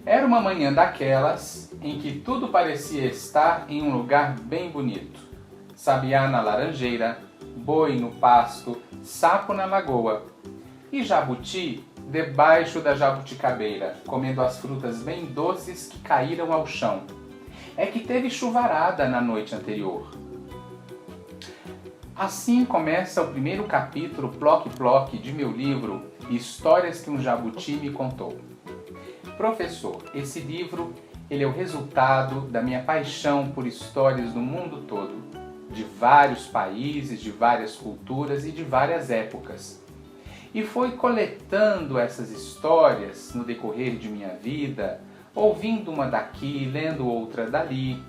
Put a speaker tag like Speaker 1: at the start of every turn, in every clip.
Speaker 1: Era uma manhã daquelas em que tudo parecia estar em um lugar bem bonito. Sabiá na laranjeira, boi no pasto, sapo na lagoa e jabuti debaixo da jabuticabeira, comendo as frutas bem doces que caíram ao chão. É que teve chuvarada na noite anterior. Assim começa o primeiro capítulo ploc-ploc de meu livro Histórias que um Jabuti me contou. Professor, esse livro ele é o resultado da minha paixão por histórias do mundo todo, de vários países, de várias culturas e de várias épocas. E foi coletando essas histórias no decorrer de minha vida, ouvindo uma daqui, lendo outra dali,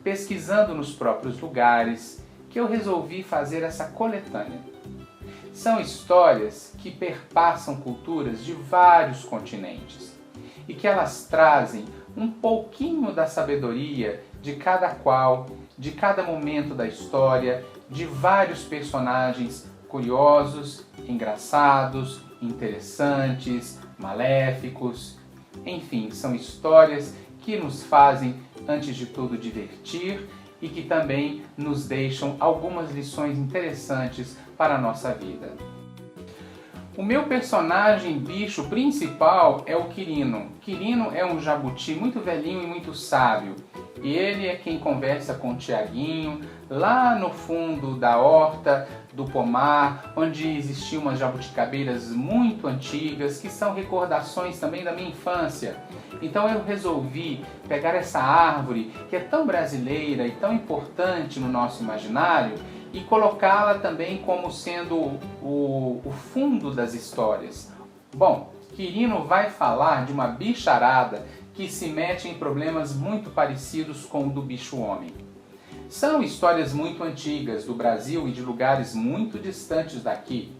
Speaker 1: pesquisando nos próprios lugares, que eu resolvi fazer essa coletânea. São histórias que perpassam culturas de vários continentes e que elas trazem um pouquinho da sabedoria de cada qual, de cada momento da história, de vários personagens curiosos, engraçados, interessantes, maléficos. Enfim, são histórias que nos fazem, antes de tudo, divertir e que também nos deixam algumas lições interessantes para a nossa vida. O meu personagem bicho principal é o Quirino. Quirino é um jabuti muito velhinho e muito sábio. E ele é quem conversa com o Tiaguinho, lá no fundo da horta, do pomar, onde existiam umas jabuticabeiras muito antigas, que são recordações também da minha infância. Então eu resolvi pegar essa árvore, que é tão brasileira e tão importante no nosso imaginário, e colocá-la também como sendo o fundo das histórias. Bom, Quirino vai falar de uma bicharada que se mete em problemas muito parecidos com o do bicho-homem. São histórias muito antigas do Brasil e de lugares muito distantes daqui.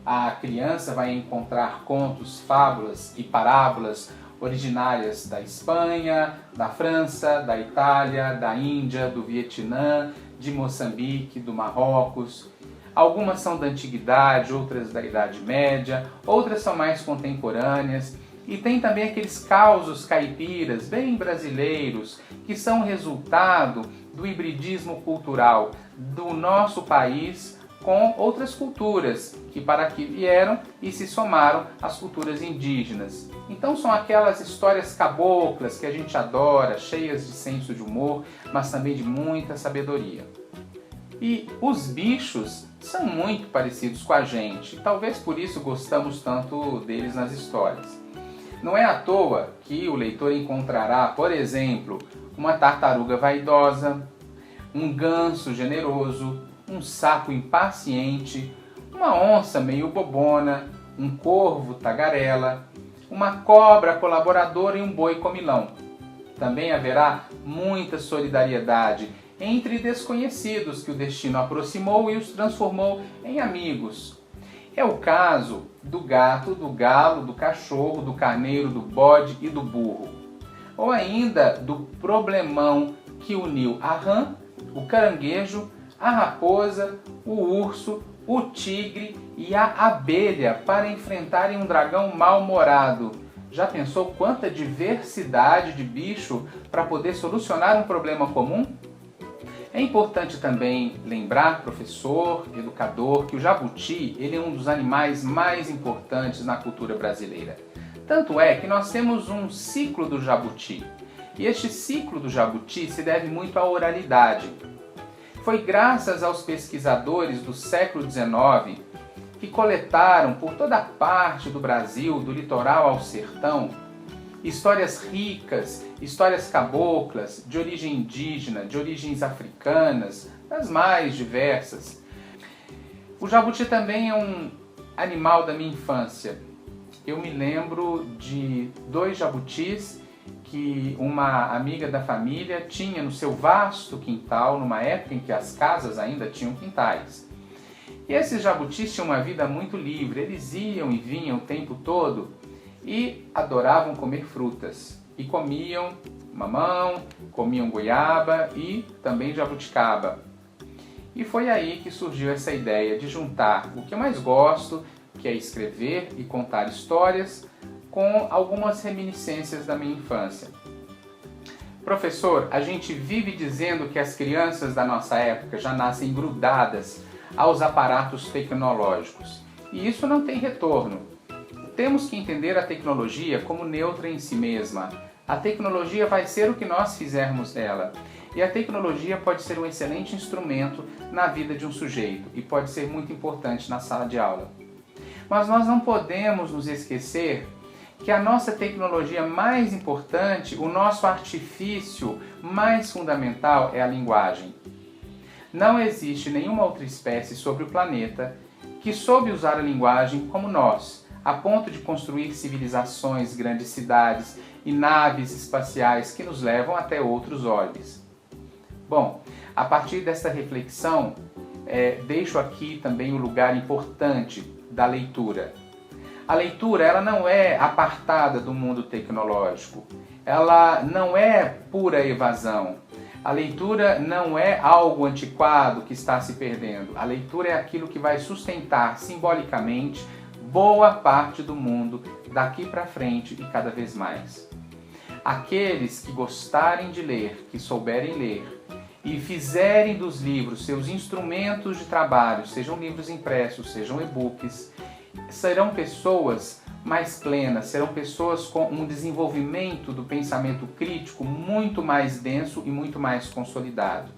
Speaker 1: A criança vai encontrar contos, fábulas e parábolas originárias da Espanha, da França, da Itália, da Índia, do Vietnã, de Moçambique, do Marrocos. Algumas são da Antiguidade, outras da Idade Média, outras são mais contemporâneas. E tem também aqueles causos caipiras bem brasileiros, que são resultado do hibridismo cultural do nosso país com outras culturas que para aqui vieram e se somaram às culturas indígenas. Então são aquelas histórias caboclas que a gente adora, cheias de senso de humor, mas também de muita sabedoria. E os bichos são muito parecidos com a gente, talvez por isso gostamos tanto deles nas histórias. Não é à toa que o leitor encontrará, por exemplo, uma tartaruga vaidosa, um ganso generoso, um sapo impaciente, uma onça meio bobona, um corvo tagarela, uma cobra colaboradora e um boi comilão. Também haverá muita solidariedade entre desconhecidos que o destino aproximou e os transformou em amigos. É o caso do gato, do galo, do cachorro, do carneiro, do bode e do burro. Ou ainda do problemão que uniu a rã, o caranguejo, a raposa, o urso, o tigre e a abelha para enfrentarem um dragão mal-humorado. Já pensou quanta diversidade de bicho para poder solucionar um problema comum? É importante também lembrar, professor, educador, que o jabuti ele é um dos animais mais importantes na cultura brasileira. Tanto é que nós temos um ciclo do jabuti. E este ciclo do jabuti se deve muito à oralidade. Foi graças aos pesquisadores do século XIX que coletaram por toda parte do Brasil, do litoral ao sertão, histórias ricas, histórias caboclas, de origem indígena, de origens africanas, das mais diversas. O jabuti também é um animal da minha infância. Eu me lembro de 2 jabutis que uma amiga da família tinha no seu vasto quintal, numa época em que as casas ainda tinham quintais. E esses jabutis tinham uma vida muito livre, eles iam e vinham o tempo todo e adoravam comer frutas. E comiam mamão, comiam goiaba e também jabuticaba. E foi aí que surgiu essa ideia de juntar o que eu mais gosto, que é escrever e contar histórias, com algumas reminiscências da minha infância. Professor, a gente vive dizendo que as crianças da nossa época já nascem grudadas aos aparatos tecnológicos. E isso não tem retorno. Temos que entender a tecnologia como neutra em si mesma. A tecnologia vai ser o que nós fizermos dela. E a tecnologia pode ser um excelente instrumento na vida de um sujeito e pode ser muito importante na sala de aula. Mas nós não podemos nos esquecer que a nossa tecnologia mais importante, o nosso artifício mais fundamental é a linguagem. Não existe nenhuma outra espécie sobre o planeta que soube usar a linguagem como nós, a ponto de construir civilizações, grandes cidades e naves espaciais que nos levam até outros orbes. Bom, a partir desta reflexão, deixo aqui também o lugar importante da leitura. A leitura, ela não é apartada do mundo tecnológico, ela não é pura evasão. A leitura não é algo antiquado que está se perdendo. A leitura é aquilo que vai sustentar simbolicamente boa parte do mundo daqui para frente e cada vez mais. Aqueles que gostarem de ler, que souberem ler e fizerem dos livros seus instrumentos de trabalho, sejam livros impressos, sejam e-books, serão pessoas mais plenas, serão pessoas com um desenvolvimento do pensamento crítico muito mais denso e muito mais consolidado.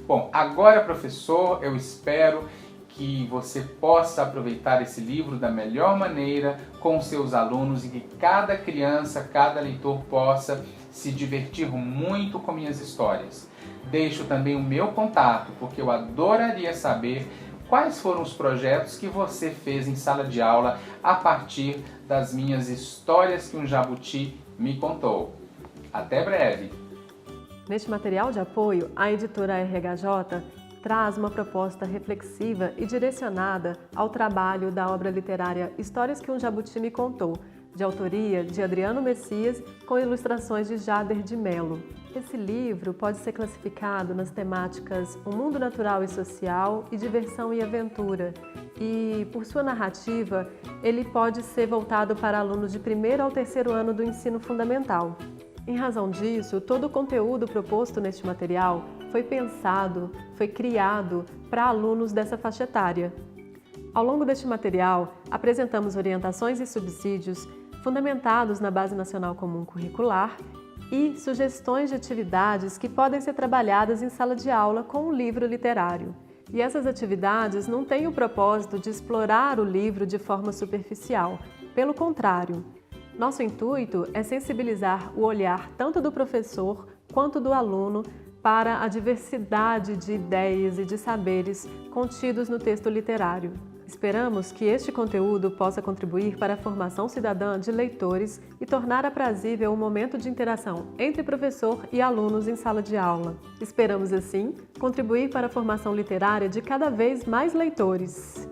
Speaker 1: Bom, agora, professor, eu espero que você possa aproveitar esse livro da melhor maneira com seus alunos e que cada criança, cada leitor possa se divertir muito com minhas histórias. Deixo também o meu contato, porque eu adoraria saber quais foram os projetos que você fez em sala de aula a partir das minhas histórias que um jabuti me contou. Até breve!
Speaker 2: Neste material de apoio, a editora RHJ traz uma proposta reflexiva e direcionada ao trabalho da obra literária Histórias que um Jabuti me contou, de autoria de Adriano Messias, com ilustrações de Jader de Mello. Esse livro pode ser classificado nas temáticas O Mundo Natural e Social e Diversão e Aventura. E, por sua narrativa, ele pode ser voltado para alunos de 1º ao 3º ano do ensino fundamental. Em razão disso, todo o conteúdo proposto neste material foi pensado, foi criado para alunos dessa faixa etária. Ao longo deste material, apresentamos orientações e subsídios fundamentados na Base Nacional Comum Curricular e sugestões de atividades que podem ser trabalhadas em sala de aula com um livro literário. E essas atividades não têm o propósito de explorar o livro de forma superficial. Pelo contrário, nosso intuito é sensibilizar o olhar tanto do professor quanto do aluno para a diversidade de ideias e de saberes contidos no texto literário. Esperamos que este conteúdo possa contribuir para a formação cidadã de leitores e tornar aprazível o momento de interação entre professor e alunos em sala de aula. Esperamos, assim, contribuir para a formação literária de cada vez mais leitores.